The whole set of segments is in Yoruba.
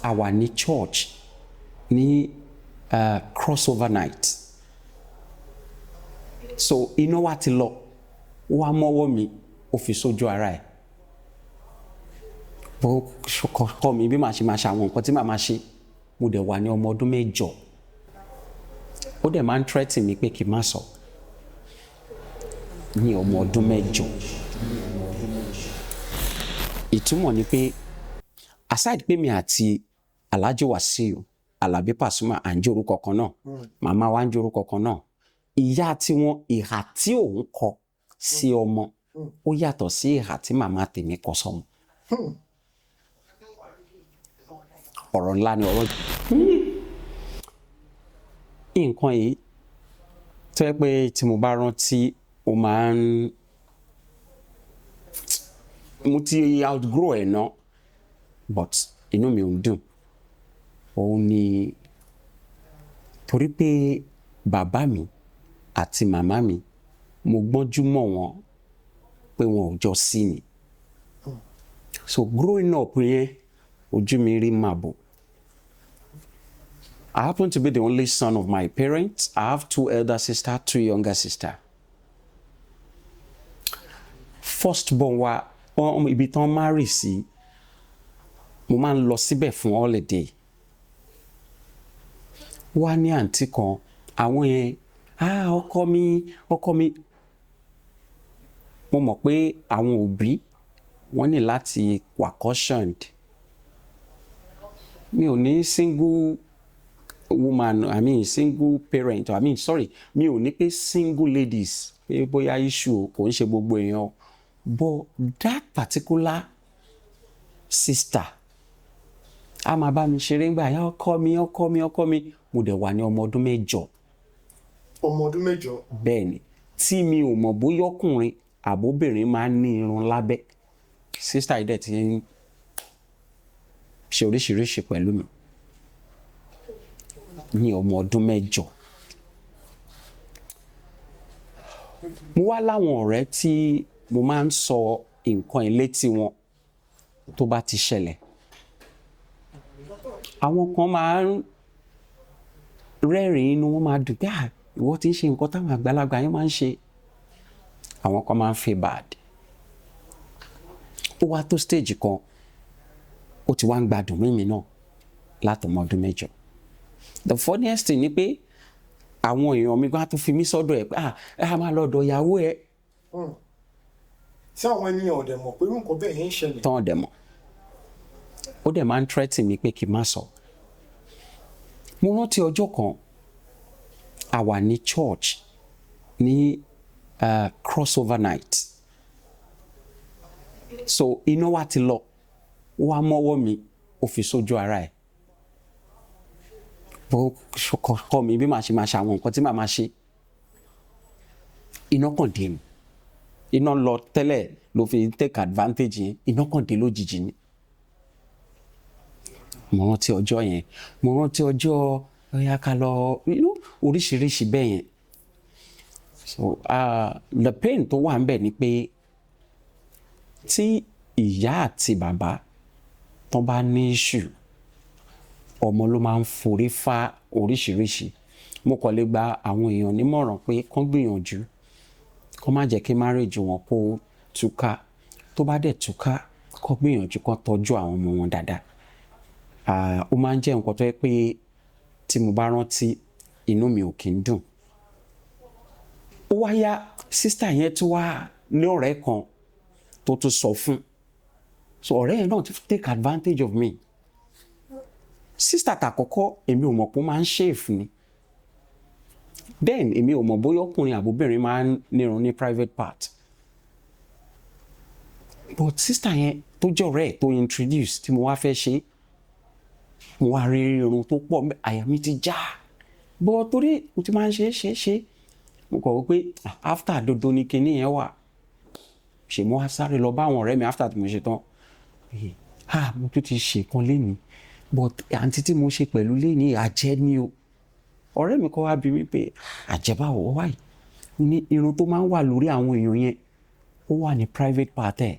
a wà ní church ní crossover night so iná wa ti lọ ó wá mọ́wọ́ mi ó fi sójú ara ẹ̀ bó kọ́ mi bí màá ṣe máa ṣe àwọn nǹkan tí màá máa ṣe mo dẹ̀ wà ní ọmọ ọdún 8 ó dẹ̀ máa ń threaten mi pé kí n má sọ ní ọmọ ọdún 8 ìtumọ̀ ni pé aside pé mi àti Alhaji Wasiu Alabi Pasuma à ń jẹ́ orúkọ kan náà màmá wa ń jẹ́ orúkọ kan náà ìyá tiwọn ìhà tí òun kọ sí ọmọ ó yàtọ̀ sí ìhà tí màmá tèmi kọ sọ́mọ ọ̀rọ̀ ńlá ni ọ̀rọ̀ nǹkan yìí tó yẹ pé tí mo bá rántí ó máa ń mo ti outgrow ẹ̀ náà but inú mi ò ń dùn òun ni torí pé bàbá mi àti màmá mi mo gbọ́njú mọ́ wọn pé wọn ò jọ sí ni so growing up yẹn ojú mi rí màbò. I happen to be the only son of my parents. I have 2 elder sisters, 2 younger sisters. Firstborn wa ibi tán marry sí mo máa ń lọ síbẹ̀ fún holiday wá ní àǹtí kan àwọn yẹn ọkọ mi mo mọ̀ pé àwọn òbí wọ́n ní láti wà cautioned mi ò ní single woman single parent mi ò ní pé single ladies pé bóyá issue kò ń ṣe gbogbo èèyàn but that particular sister a máa bá mi ṣeré ńgbà yá ọkọ mi mo dẹ̀ wà ní ọmọ ọdún 8. ọmọ ọdún 8. bẹ́ẹ̀ ni tí mi ò mọ̀ bóyá ọkùnrin àbóbìnrin máa ń ní irun lábẹ́ sister yìí dẹ̀ ti ń ṣe oríṣiríṣi pẹ̀lú mi ní ọmọ ọdún 8. mo wá láwọn ọ̀rẹ́ tí mo máa ń sọ nǹkan ilé tí wọn tó bá ti ṣẹlẹ̀ àwọn kan máa ń rẹ́rìn-ín inú wọn máa dùn pé ìwọ ti ń ṣe nǹkan táwọn àgbàlagbà yẹn máa ń ṣe àwọn kan máa ń feel bad ó wá tó stage kan ó ti wá ń gbádùn mímí náà látọmọ ọdún 8. The funniest thing ni pé àwọn èèyàn mi gbá tó fi mí sọ́dọ̀ ẹ̀ pé a máa lọ́dọ̀ ìyàwó ẹ̀. tí àwọn ènìyàn ọ̀dẹ̀ mọ̀ pé nǹkan bẹ́ẹ̀ yẹn ń ṣẹlẹ̀. tán ọ̀dẹ̀ mọ̀ ó dẹ̀ máa ń threaten mi pé kí n má sọ. mo rántí ọjọ́ kan a wà ní church ní crossover night so iná wa ti lọ ó wá mọ́wọ́ mi ó fi sójú ara ẹ̀ bó kọ́ mi bí màá ṣe máa ṣe àwọn nǹkan tí màá máa ṣe iná kàn dé mi iná lọ tẹ́lẹ̀ ló fi take advantage yẹn iná kàn dé lójijì ni mo rántí ọjọ́ yẹn mo rántí ọjọ́ ọ̀yà ká lọ oríṣiríṣi bẹ́ẹ̀ yẹn so the pain tó wà ń bẹ̀ ni pé tí ìyá àti bàbá tán bá ní issue ọmọ ló máa ń forí fá oríṣiríṣi mo kàn lè gba àwọn èèyàn nímọ̀ràn pé kán gbìyànjú kán má jẹ́ kí marriage wọn kó túká tó bá dẹ̀ túká kán gbìyànjú kán tọ́jú àwọn ọmọ wọn dáadáa ó máa ń jẹ́ nǹkan tó yẹ pé tí mo bá rántí inú mi ò kí ń dùn ó wá yá sísítà yẹn tó wá ní ọ̀rẹ́ kan tó tún sọ fún so ọ̀rẹ́ yẹn náà take advantage of me sísítà tàkọ́kọ́ èmi ò mọ̀ pé ó máa ń ṣèfù ni then èmi ò mọ̀ bóyá ọkùnrin àbóbìnrin máa ń nírun ní private part but sísítà yẹn tó jẹ́ ọ̀rẹ́ ẹ̀ tó introduce tí mo wá fẹ́ ṣe mo wá rí irun tó pọ̀ àyà mi ti já bọ́ torí mo ti máa ń ṣe mo kọ̀ wípé after dodo ni kinní yẹn wà ṣe mo wá sáré lọ bá àwọn ọ̀rẹ́ mi after tí mo ṣe tán mo tún ti ṣe kan lénìí but àǹtí tí mo ṣe pẹ̀lú lénìí àjẹ́ ni o ọ̀rẹ́ mi kọ́ wá bí mi pé àjẹbáwọ̀ wáyé ní irun tó máa ń wà lórí àwọn èèyàn yẹn ó wà ní private part ẹ̀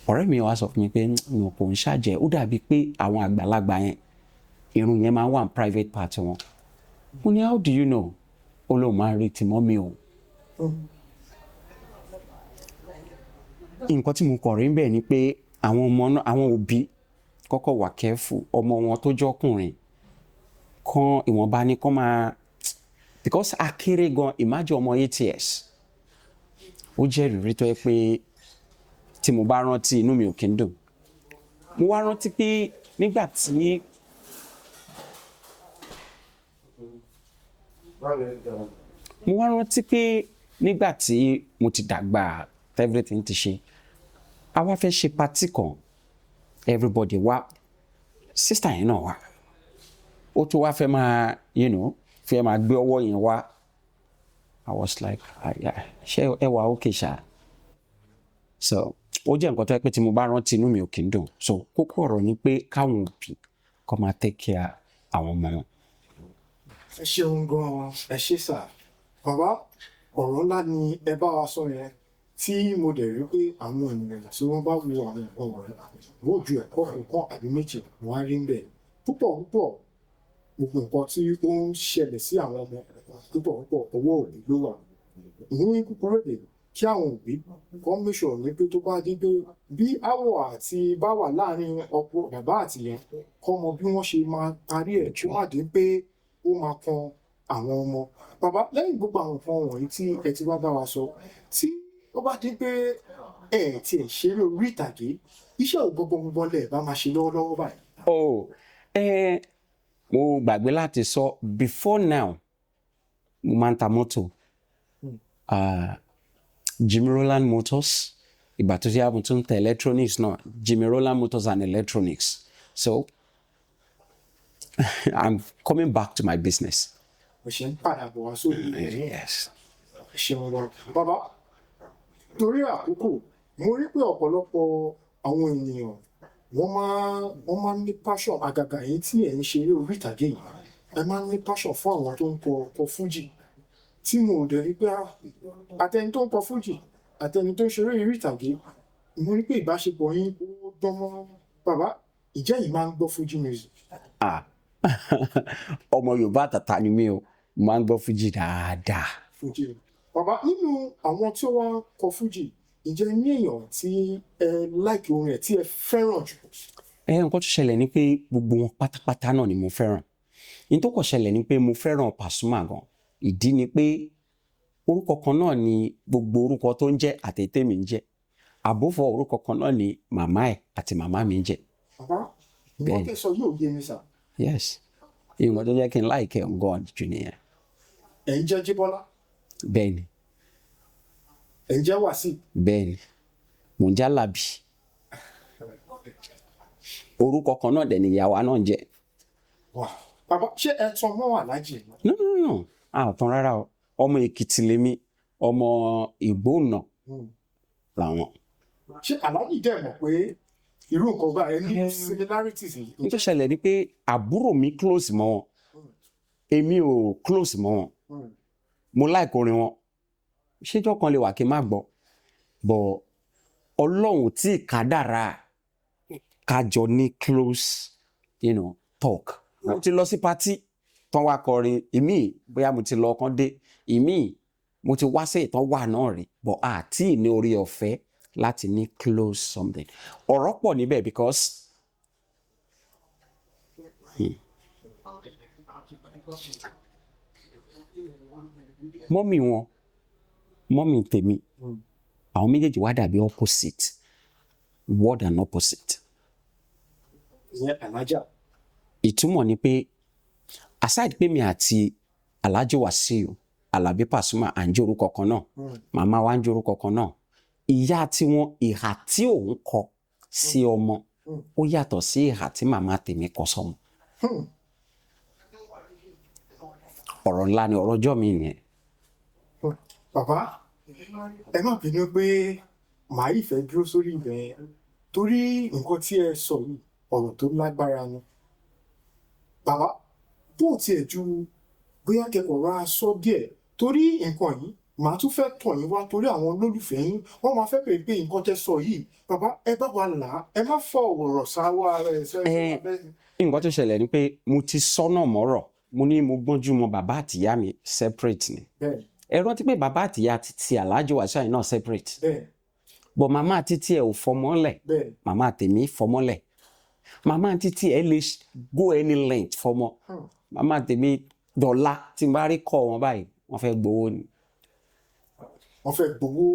ọ̀rẹ́ mi wá sọ fún mi pé mi kò ń ṣàjẹ́ ó dàbí pé àwọn àgbàlagbà yẹn irun yẹn máa ń wà ní private part wọn. Mo ní how do you know? Ó lóun máa ń rí tìmọ́ mi o. Nǹkan tí mo kọ̀ rí ń bẹ̀ ni pé àwọn ọmọ náà àwọn òbí kọ́kọ́ wà careful ọmọ wọn tó jọ́kùnrin kan ìwọ̀nba ni kán máa because akéré gan imagine ọmọ 8 years ó jẹ́ ìrírí tó yẹ pé tí mo bá rántí inú mi ò kí ń dùn. Mo wá rántí pé nígbà tí mo ti dàgbà everything ti ṣe a wá fẹ́ ṣe party kan everybody wá sister yẹn náà wá ó tún wá fẹ́ máa fẹ́ máa gbé ọwọ́ yẹn wá. I was like ṣé ẹ wà okay ṣá. So ó jẹ́ nǹkan tó yẹ pé tí mo bá rántí inú mi ò kí ń dùn. So kókó ọ̀rọ̀ ni pé káwọn òbí kó máa take care àwọn ọmọ wọn. Ẹ ṣeun gan-an, ẹ ṣé sà. Bàbá, ọ̀rọ̀ ńlá ni ẹ bá wa sọ yẹn tí mo dẹ̀ rí pé àwọn ènìyàn tí wọ́n bá wo àwọn nǹkan wọ̀nyí wọ́n ju ẹ̀kọ́ nǹkan àbí méjì wọ́n á rí ń bẹ̀. Púpọ̀ gbogbo nǹkan tí ó ń ṣẹlẹ̀ sí àwọn ọmọ púpọ̀ ọwọ́ òbí ló wà. Ní kúkúrú èdè kí àwọn òbí kan mẹ́sọ̀ ní pé tó bá dé pé bí àwọ̀ àti bá wà láàrin ọkọ bàbá àti ìyá kọ́ mọ bí wọ́n ṣe máa parí ẹ̀ tí wọ́n á dé pé ó máa kan àwọn ọmọ. Bàbá lẹ́yìn gbogbo àwọn nǹkan wọ̀nyí tí ẹ ti wá bá wa sọ tí ó bá dé pé ẹ ti ẹ̀ ṣeré orí ìtàgé iṣẹ́ ò gbogbo lẹ̀ bá máa ṣe lọ́wọ́lọ́wọ́ báyìí. Mo gbàgbé láti sọ before now mo máa ń ta mọ́tò Mr Rolland Motors ìgbà tó ṣe àbùn tó ń ta electronics náà Mr Rolland Motors and Electronics. So I'm coming back to my business. Mo ṣe ń padà bọ̀ wá sórí Yes. ṣeun lọ. Bàbá torí àkókò mo rí pé ọ̀pọ̀lọpọ̀ àwọn ènìyàn wọ́n máa ń ní passion àgàgà yìí tí ẹ̀ ń ṣeré orí ìtàgé yìí ẹ máa ń ní passion fún àwọn tó ń kọ fújì tí mo dẹ̀ rí pé àtẹni tó ń kọ fújì àtẹni tó ń ṣeré orí ìtàgé mo rí pé ìbáṣepọ̀ yín ó dán mọ́. Bàbá ìjẹ́ yìí máa ń gbọ́ fújì music. Ọmọ Yorùbá àtàtà ni mí o máa ń gbọ́ fújì dáadáa. Fújì. Bàbá nínú àwọn tí wọ́n kọ fújì ǹjẹ́ ní èèyàn tí ẹ láìkì orin ẹ̀ tí ẹ fẹ́ràn jù? Nǹkan tó ṣẹlẹ̀ ni pé gbogbo wọn pátápátá náà ni mo fẹ́ràn. Ní tó kọ̀ ṣẹlẹ̀ ni pé mo fẹ́ràn Pusuma gan. Ìdí ni pé orúkọ kan náà ni gbogbo orúkọ tó ń jẹ́ àtẹ̀tẹ̀ mi ń jẹ́. Àbófọ̀ orúkọ kan náà ni màmá ẹ̀ àti màmá mi ń jẹ́. Bàbá ìwọ́n tẹ̀ sọ yóò yé mi sà. Yes. Ìwọ̀n tó jẹ́ kí n láìkẹ́ gan jù nìyẹn. Ẹ̀ ń jẹ́ Jíbọ́lá. Bẹ́ẹ̀ni. Ẹ̀ ń jẹ́ Wàsíù. Bẹ́ẹ̀ni. Mò ń jẹ́ Àlàbí. Orúkọ kan náà dẹ̀ ni ìyá wa náà ń jẹ́. Bàbá ṣé ẹ tán mọ́ Àlájì? No. Àtàn rárá o. Ọmọ Èkìtì lèmi, ọmọ Ìgbónà làwọn. Ṣé Àlájì dẹ̀ mọ̀ pé irú nǹkan bá ẹ ní similarities yìí? Ní tó ṣẹlẹ̀ ni pé àbúrò mi close mọ́ wọn. Èmi ò close mọ́ wọn. Mo like orin wọn. Ṣéjọ́ kan lè wà kí n má gbọ́. But Ọlọ́run tí kádàrá kájọ ní close talk. Mo ti lọ sí party tán wá kọrin ìmí bóyá mo ti lọ kán dé ìmí mo ti wá sí ìtàn wà náà rí but àti ní orí ọ̀fẹ́ láti ní close something. Ọ̀rọ̀ pọ̀ níbẹ̀ because mọ́mì tèmi àwọn méjèèjì wá dàbí opposite word and opposite. Ìyẹn Àlájà. Ìtumọ̀ ni pé aside pé mi àti Alhaji Wasiu Alabi Pasuma à ń jẹ́ orúkọ kan náà màmá wa ń jẹ́ orúkọ kan náà ìyá tiwọn ìhà tí òun kọ sí ọmọ ó yàtọ̀ sí ìhà tí màmá tèmi kọ sọ́mọ. Ọ̀rọ̀ ńlá ni ọ̀rọ̀ ọjọ́ mi nìyẹn. Bàbá ẹ má bínú pé màá ìfẹ́ dúró sórí ibẹ̀ torí nǹkan tí ẹ sọ yìí ọ̀rọ̀ tó lágbára ni. Bàbá bó tiẹ̀ ju bóyá kẹ́kọ̀ọ́ ra sọ díẹ̀ torí nǹkan yìí màá tún fẹ́ tọ̀ yín wá torí àwọn olólùfẹ́ yín wọ́n máa fẹ́ bèèrè pé nǹkan tẹ́ sọ yìí bàbá ẹ bá wa là á ẹ má fọ ọ̀rọ̀ sáwọ́ ara ẹ̀ sẹ́yìn. nǹkan tó ṣẹlẹ̀ ni pé mo ti sọ́nà mọ́rọ̀ mo ní mo gbọ́njú mọ bàbá àtìyá mi separate ni ẹ rántí pé bàbá àtìyá ti Alhaji Wasiu Ayinde náà separate but màmá títí ẹ ò fọmọ́lẹ̀ màmá tèmi fọmọ́lẹ̀ màmá títí ẹ lè go any length fọmọ màmá tèmi dọ̀la tí n bá rí kọ́ wọn báyìí wọ́n fẹ́ gbowó ni. wọ́n fẹ́ gbowó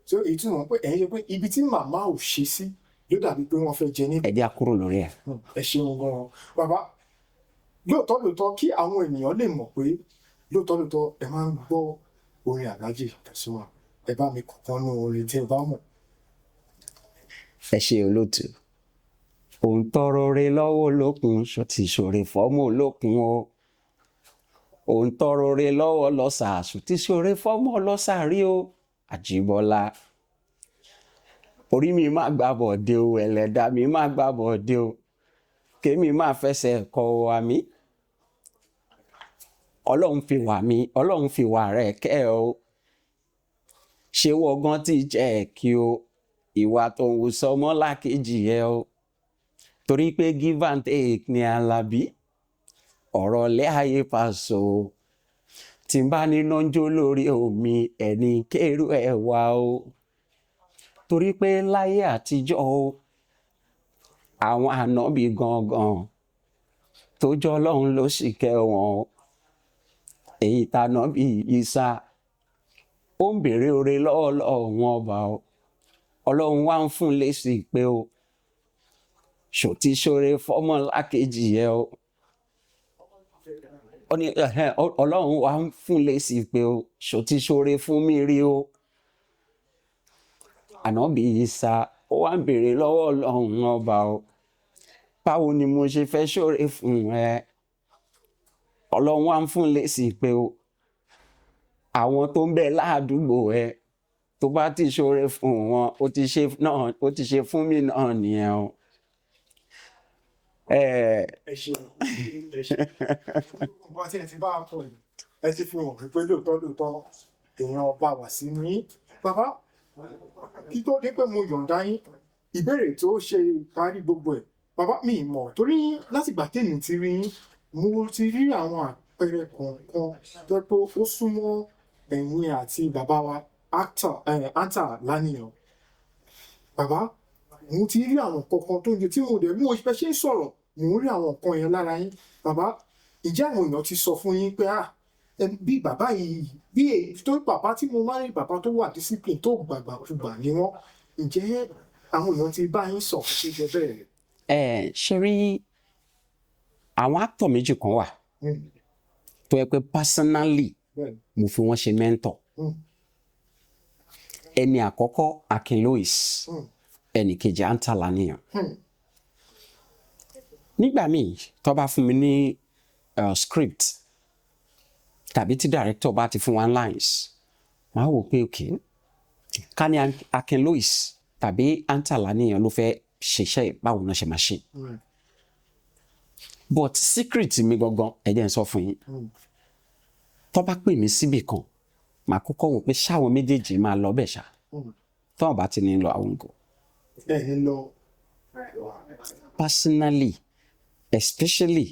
so èyí tí wọ́n pé ẹ̀yin ṣe pé ibi tí màmá ò ṣe sí ló dàbí pé wọ́n fẹ́ jẹ ní. ẹ jẹ́ kúrò lórí ẹ̀. ẹ ṣeun gan-an bàbá lóòótọ́ kí àwọn ènìyàn lè mọ̀ pé lóòótọ́ ẹ máa ń gbọ́ orin Alhaji Pasuma ẹ bá mi kọ̀ọ̀kan nú orin tí ẹ bá mọ̀. ẹ ṣe olóòtú òun tọrọ rẹ lọ́wọ́ olókun ṣọtì ṣòre fọ́mọ olókun o òun tọrọ rẹ lọ́wọ́ lọ́sà ṣọtì ṣòre fọ́mọ lọ́sà rí o Àjíbọ́lá orí mi má gbà bọ̀dé o ẹlẹ́dà mi má gbà bọ̀dé o kémi má fẹsẹ̀ kọ wa mi ọlọ́run fi wà rẹ̀ kẹ́ o ṣé wọ́gán tí jẹ́ kí o ìwà tó ń wù sọmọ́ lákejì ẹ o torí pé give and take ni Alábí ọ̀rọ̀ lẹ́ ayé Paso tí n bá níná jó lórí omi ẹni kérú ẹ wá o torí pé láyé àtijọ́ o àwọn ànábì gangan tó jọ Ọlọ́run ló sì kẹ́ wọn èyí tàná bí Ìsá ó ń béèrè oore lọ́wọ́ wọn ọba o Ọlọ́run wá ń fún lésì pé o ṣòtí ṣoore fọ́mọ lákejì ẹ o Ọlọ́run wá ń fún lésì pé o ṣòtí ṣoore fún mi rí o ànábì Ìsá ó wá ń béèrè lọ́wọ́ Ọlọ́run ọba o báwo ni mo ṣe fẹ́ ṣoore fún ẹ Ọlọ́run wá ń fún lésì pé o àwọn tó ń bẹ ládùúgbò ẹ tó bá ti ṣoore fún wọn ó ti ṣe fún mi náà nìyẹn o. ẹ ṣe bó ti ẹ ti bá a pọ̀ ẹ ti fi hàn pé lóòótọ́ èèyàn bá wà sí ní bàbá kí tó dé pé mo yọ̀ǹda yín ìbéèrè tó ṣe parí gbogbo ẹ̀ bàbá mi mọ̀ torí látìgbà tèmi ti rí yín mo ti rí àwọn àpẹẹrẹ kọ̀ọ̀kan tó pé ó súnmọ́ ẹ̀yin àti bàbá wa actor Lánìyàn bàbá mo ti rí àwọn kankan tó ń jẹ tí mo dẹ̀ mú oṣù ṣe ń sọ̀rọ̀ mo rí àwọn nǹkan yẹn lára yín bàbá ìjẹ́ àwọn èèyàn ti sọ fún yín pé bí bàbá yìí bí èyí tó bàbá tí mo máa ń rí bàbá tó wà discipline tó gbàgbà ni wọ́n ǹjẹ́ àwọn èèyàn ti bá yín sọ ṣe jẹ bẹ́ẹ̀. ṣe rí àwọn actor méjì kan wà tó yẹ pé personally mo fi wọ́n ṣe mentor ẹni àkọ́kọ́ Akin Louis ẹnì kejì Anta Laniyan nígbà míì tó bá fún mi ní script tàbí tí director bá ti fún wa lines máa wò pé ok ká ní Akin Louis tàbí Anta Laniyan ló fẹ́ ṣiṣẹ́ báwo náà ṣe máa ṣe but secret mi gangan ẹ jẹ́ n sọ fún yín tó bá pè mí síbì kan màá kọ́kọ́ wò pé ṣáwọn méjèèjì máa lọ bẹ̀ ṣá tó bá ti ní lọ àwọn nǹkan. Personally especially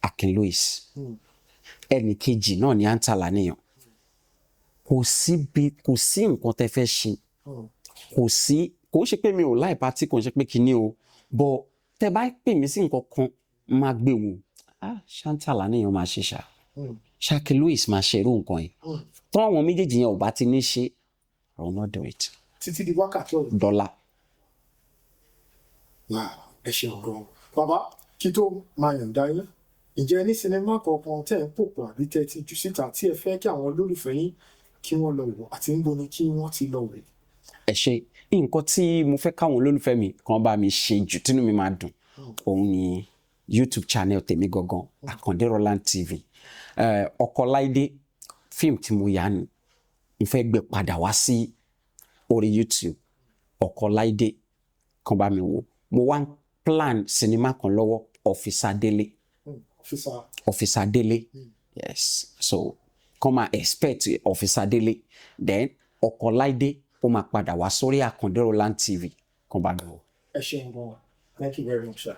Akin Louis ẹnì kejì náà ní Anta Laniyan kò sí nǹkan tẹ́ fẹ́ ṣe kò ṣe pé mi ò láì pátí kò ṣe pé kinní o but tẹ́ bá pè mí sí nǹkan kan máa gbé wò Anta Laniyan máa ṣe ṣá Akin Louis máa ṣe irú nǹkan yìí tó àwọn méjèèjì yẹn ò bá ti ní ṣe I will not do it. títí di wákàtí ọ̀rọ̀. dọ́là. ẹ ṣeun gan bàbá kí tó máa yọ̀ǹda yín ǹjẹ́ ní sinimá kankan tẹ́ ẹ̀ ń pòpọ̀ àbí tẹ́ ẹ ti jù síta tí ẹ fẹ́ kí àwọn olólùfẹ́ yín kí wọ́n lọ wò àti níbo ni kí wọ́n ti lọ wò. ẹ ṣe nǹkan tí mo fẹ́ káwọn olólùfẹ́ mi kan bá mi ṣe jù tínú mi máa dùn òun ni YouTube channel tèmi gangan Mr Rolland TV Ọkọláìdé fíìmù tí mo yà ni mo fẹ́ gbé padà wá sí orí YouTube Ọkọláìdé kan bá mi wò mo wá ń plan sinimá kan lọ́wọ́ Officer Délé yes so kàn máa expect Officer Délé then Ọkọláìdé ó máa padà wá sórí Mr Rolland TV kàn bá mi wò. ẹ ṣeun gan. Thank you very much, sir.